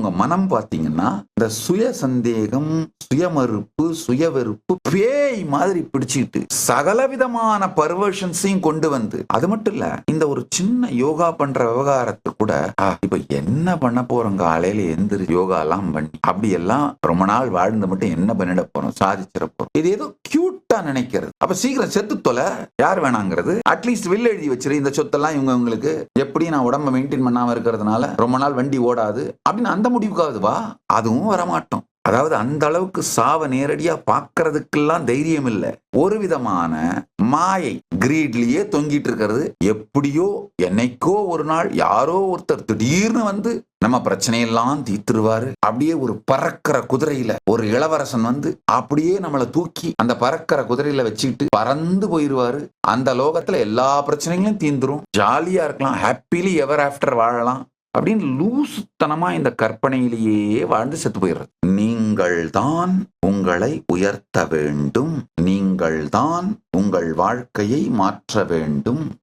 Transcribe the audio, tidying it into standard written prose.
உங்க மனம் பாத்தீங்கன்னா இந்த சுய சந்தேகம், சுயமறுப்பு, சுயவெறுப்பு பேய் மாதிரி பிடிச்சிட்டு சகலவிதமான பர்வர்ஷன்ஸையும் கொண்டு வந்து, அது மட்டும் இல்ல இந்த ஒரு சின்ன யோகா பண்ற விவகாரத்தை கூட இப்ப என்ன பண்ண போறோம், காலையில எந்திரி யோகா எல்லாம் பண்ணி அப்படி எல்லாம் ரொம்ப நாள் வாழ்ந்து மட்டும் என்ன பண்ணிட போறோம், சாதிச்சிட போறோம், இது ஏதோ கியூட்டா நினைக்கிறது. அப்ப சீக்கிரம் செத்து தொலை, யார் வேணாங்கிறது, அட்லீஸ்ட் வில் எழுதி வச்சிரு, இந்த சொத்தெல்லாம் இவங்களுக்கு எப்படி நான் உடம்ப மெயின்டைன் பண்ணாம இருக்கிறதுனால ரொம்ப நாள் வண்டி ஓடாது அப்படின்னு அந்த முடிவுக்காவது வா. அதுவும் வரமாட்டோம். அதாவது அந்த அளவுக்கு சாவ நேரடியா பார்க்கறதுக்கெல்லாம் தைரியம் இல்லை. ஒரு விதமான மாயை கிரீட்லயே தொங்கிட்டு இருக்கிறது. எப்படியோ என்னைக்கோ ஒரு நாள் யாரோ ஒருத்தர் திடீர்னு வந்து நம்ம பிரச்சனையெல்லாம் தீர்த்துருவாரு. அப்படியே ஒரு பறக்கிற குதிரையில ஒரு இளவரசன் வந்து அப்படியே நம்மளை தூக்கி அந்த பறக்கிற குதிரையில வச்சுக்கிட்டு பறந்து போயிருவாரு. அந்த லோகத்துல எல்லா பிரச்சனைகளும் தீர்ந்துரும், ஜாலியா இருக்கலாம், ஹாப்பிலி எவர் ஆஃப்டர் வாழலாம் அப்படின்னு லூசுத்தனமா இந்த கற்பனையிலேயே வாழ்ந்து செத்து போயிடுறது. நீங்கள் தான் உங்களை உயர்த்த வேண்டும், நீங்கள் தான் உங்கள் வாழ்க்கையை மாற்ற வேண்டும்.